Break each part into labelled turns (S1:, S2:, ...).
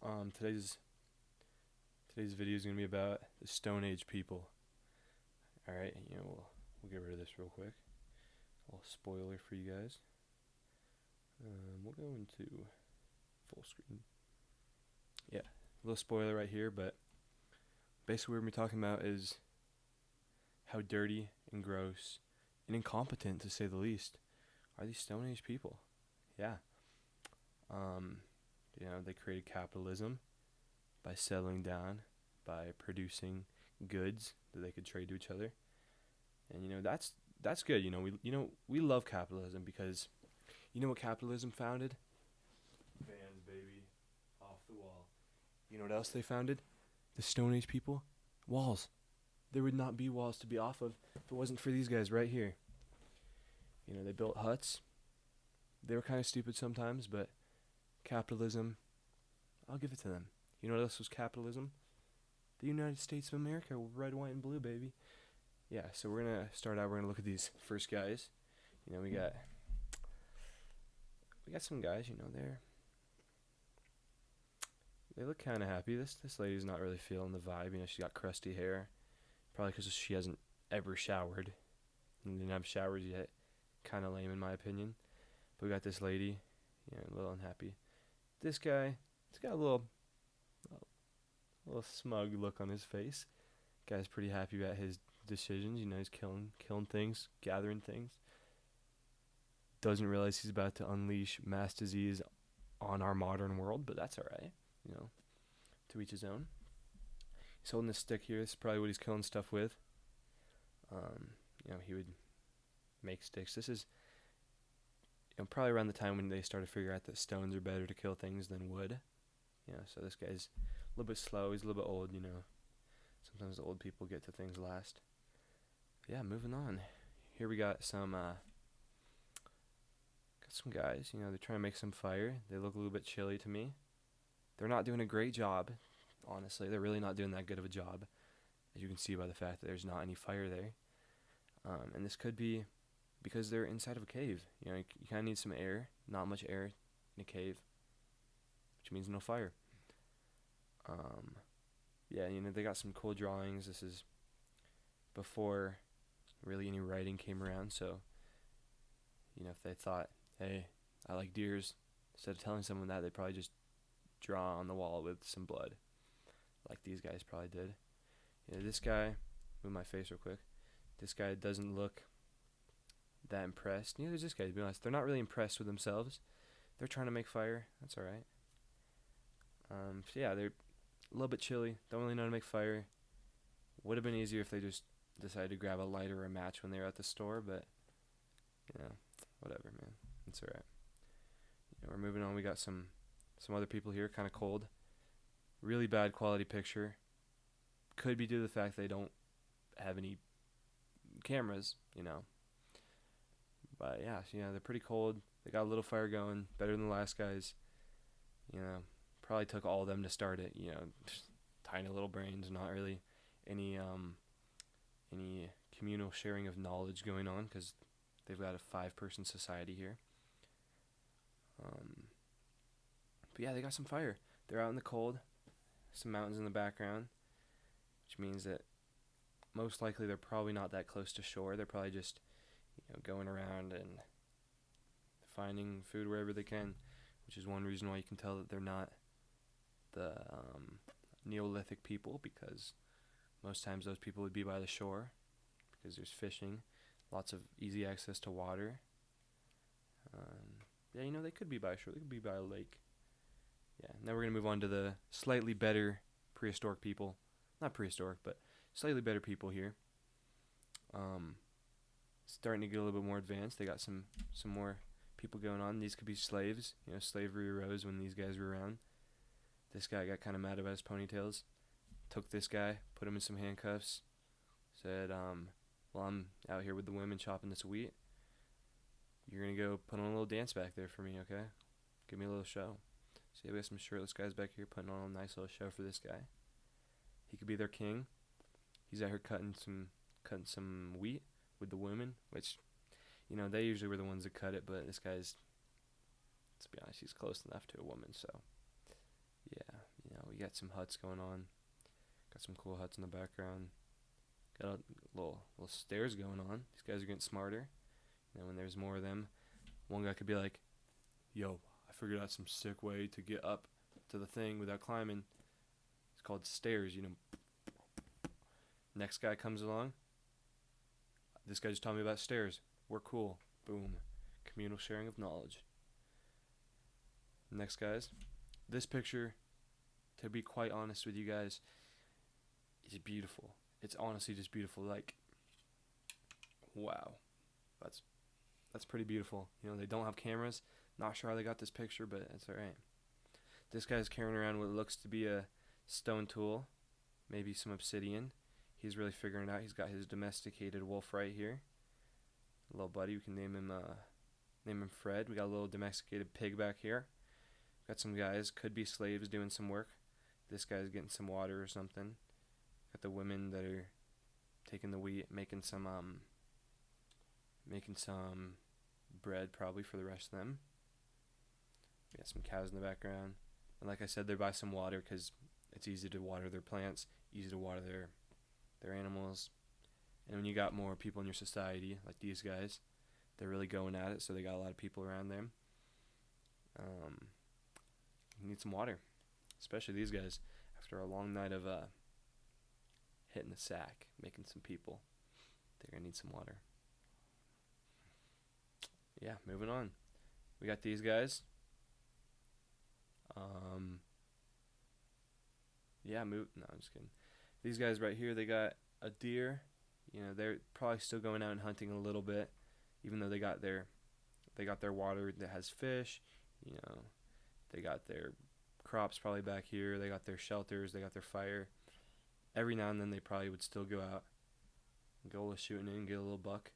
S1: Today's video is gonna be about the Stone Age people. All right, we'll get rid of this real quick. A little spoiler for you guys. We'll go into full screen. Yeah, a little spoiler right here, but basically what we're gonna be talking about is how dirty and gross and incompetent, to say the least, are these Stone Age people. Yeah. Um, they created capitalism by settling down, by producing goods that they could trade to each other. And that's good. We love capitalism because you know what capitalism founded? Fans, baby, off the wall. You know what else they founded? The Stone Age people? Walls. There would not be walls to be off of if it wasn't for these guys right here. They built huts. They were kind of stupid sometimes, but capitalism, I'll give it to them. You know what else was capitalism? The United States of America, red, white, and blue, baby. Yeah, so we're gonna start out. We're gonna look at these first guys. We got some guys. They look kind of happy. This lady's not really feeling the vibe. She's got crusty hair, probably because she hasn't ever showered and didn't have showers yet. Kind of lame in my opinion. But we got this lady, a little unhappy. This guy, he's got a little smug look on his face. Guy's pretty happy about his decisions. He's killing things, gathering things. Doesn't realize he's about to unleash mass disease on our modern world, but that's alright. To each his own. He's holding this stick here. This is probably what he's killing stuff with. He would make sticks. This is probably around the time when they started figuring out that stones are better to kill things than wood. So this guy's a little bit slow. He's a little bit old. Sometimes the old people get to things last. Yeah, moving on. Here we got some guys. They're trying to make some fire. They look a little bit chilly to me. They're not doing a great job. Honestly, they're really not doing that good of a job, as you can see by the fact that there's not any fire there. And this could be because they're inside of a cave. You kind of need some air. Not much air in a cave, which means no fire. They got some cool drawings. This is before really any writing came around. So, if they thought, hey, I like deers, instead of telling someone that, they probably just draw on the wall with some blood, like these guys probably did. This guy, move my face real quick. This guy doesn't look that impressed. Neither is this guy, to be honest. They're not really impressed with themselves. They're trying to make fire. That's alright. They're a little bit chilly. Don't really know how to make fire. Would have been easier if they just decided to grab a lighter or a match when they were at the store, but, whatever, man. It's alright. We're moving on. We got some other people here, kind of cold. Really bad quality picture. Could be due to the fact they don't have any cameras, But yeah, they're pretty cold. They got a little fire going, better than the last guys. Probably took all of them to start it. Just tiny little brains, not really any communal sharing of knowledge going on because they've got a 5-person society here. But yeah, they got some fire. They're out in the cold, some mountains in the background, which means that most likely they're probably not that close to shore. They're probably just, going around and finding food wherever they can, which is one reason why you can tell that they're not the Neolithic people, because most times those people would be by the shore because there's fishing, lots of easy access to water. They could be by a shore. They could be by a lake. Yeah, now we're going to move on to the slightly better prehistoric people. Not prehistoric, but slightly better people here. Starting to get a little bit more advanced. They got some more people going on. These could be slaves. Slavery arose when these guys were around. This guy got kind of mad about his ponytails. Took this guy, put him in some handcuffs. Said, well, I'm out here with the women chopping this wheat. You're going to go put on a little dance back there for me, okay? Give me a little show. See, we got some shirtless guys back here putting on a nice little show for this guy. He could be their king. He's out here cutting some wheat with the women, which, they usually were the ones that cut it, but this guy's, let's be honest, he's close enough to a woman, so, yeah. You got some huts going on. Got some cool huts in the background. Got a little stairs going on. These guys are getting smarter. When there's more of them, one guy could be like, "Yo, I figured out some sick way to get up to the thing without climbing. It's called stairs." Next guy comes along. "This guy just taught me about stairs. We're cool." Boom. Communal sharing of knowledge. Next, guys. This picture, to be quite honest with you guys, is beautiful. It's honestly just beautiful. Like, wow. That's pretty beautiful. They don't have cameras. Not sure how they got this picture, but it's alright. This guy's carrying around what looks to be a stone tool. Maybe some obsidian. He's really figuring it out. He's got his domesticated wolf right here. A little buddy. We can name him Fred. We got a little domesticated pig back here. Got some guys, could be slaves, doing some work. This guy's getting some water or something. Got the women that are taking the wheat, making some bread probably for the rest of them. We got some cows in the background. And like I said, they buy some water because it's easy to water their plants, easy to water their animals. And when you got more people in your society, like these guys, they're really going at it, so they got a lot of people around them. You need some water, especially these guys. After a long night of hitting the sack, making some people, they're going to need some water. Yeah, moving on. We got these guys. No, I'm just kidding. These guys right here, they got a deer. They're probably still going out and hunting a little bit, even though they got their water that has fish. They got their crops probably back here. They got their shelters. They got their fire. Every now and then they probably would still go out and go shooting in, get a little buck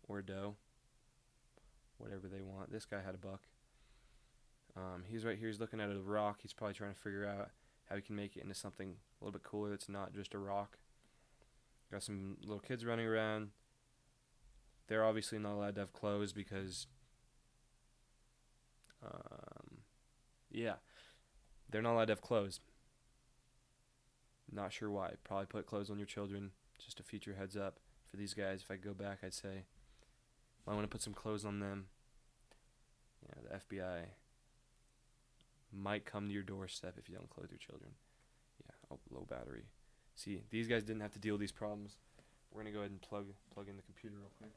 S1: or a doe, whatever they want. This guy had a buck. He's right here. He's looking at a rock. He's probably trying to figure out how he can make it into something a little bit cooler that's not just a rock. Got some little kids running around. They're obviously not allowed to have clothes because, they're not allowed to have clothes. Not sure why. Probably put clothes on your children, just to feature heads up. For these guys, if I go back, I'd say, I want to put some clothes on them. The FBI might come to your doorstep if you don't clothe your children. Low battery. See, these guys didn't have to deal with these problems. We're going to go ahead and plug in the computer real quick.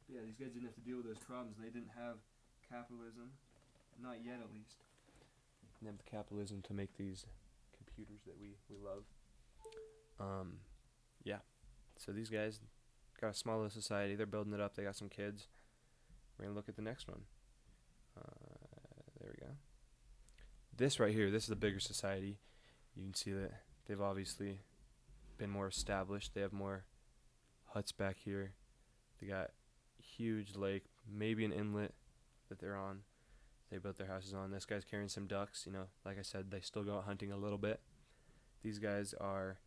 S1: These guys didn't have to deal with those problems. They didn't have capitalism. Not yet, at least. They didn't have the capitalism to make these computers that we love. So these guys got a small little society. They're building it up. They got some kids. We're going to look at the next one. There we go. This right here, this is a bigger society. You can see that they've obviously been more established. They have more huts back here. They got a huge lake, maybe an inlet that they're on. They built their houses on. This guy's carrying some ducks. Like I said, they still go out hunting a little bit. These guys are,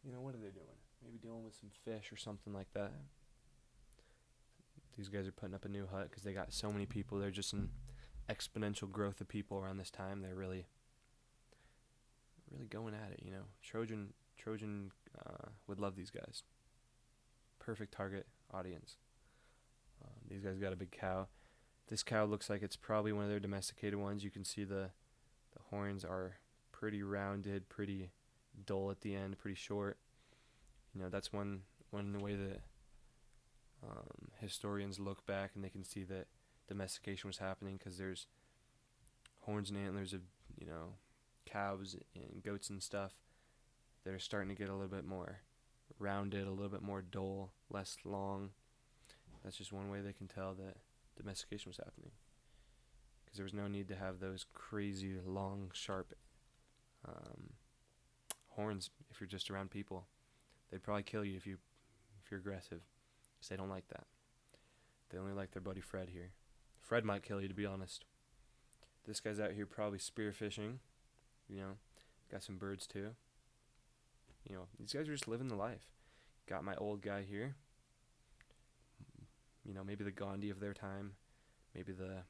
S1: what are they doing? Maybe dealing with some fish or something like that. These guys are putting up a new hut because they got so many people. They're just an exponential growth of people around this time. They're really going at it. Trojan would love these guys. Perfect target audience. These guys got a big cow. This cow looks like it's probably one of their domesticated ones. You can see the horns are pretty rounded, pretty dull at the end, pretty short. That's one way that historians look back and they can see that domestication was happening because there's horns and antlers of cows and goats and stuff that are starting to get a little bit more rounded, a little bit more dull, less long. That's just one way they can tell that domestication was happening, because there was no need to have those crazy long, sharp horns if you're just around people. They'd probably kill you if you're aggressive, because they don't like that. They only like their buddy Fred here. Fred might kill you, to be honest. This guy's out here probably spearfishing. Got some birds too. These guys are just living the life. Got my old guy here. Maybe the Gandhi of their time. Maybe the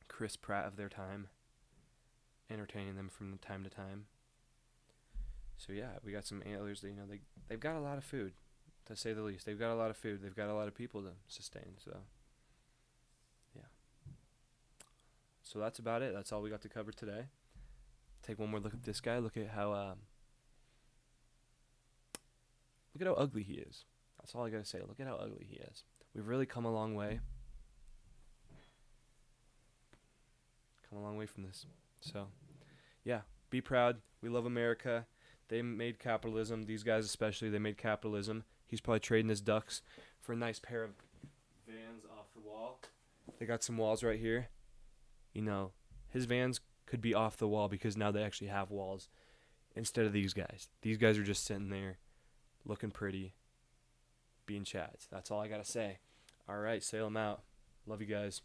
S1: Chris Pratt of their time. entertaining them from time to time. So yeah, we got some antlers that, they've got a lot of food, to say the least. They've got a lot of food. They've got a lot of people to sustain. So yeah. So that's about it. That's all we got to cover today. Take one more look at this guy. Look at how ugly he is. That's all I gotta say. Look at how ugly he is. We've really come a long way. Come a long way from this. So, yeah, be proud. We love America. They made capitalism. These guys especially, they made capitalism. He's probably trading his ducks for a nice pair of Vans off the wall. They got some walls right here. His Vans could be off the wall because now they actually have walls instead of these guys. These guys are just sitting there looking pretty, being chads. That's all I got to say. All right, sail them out. Love you guys.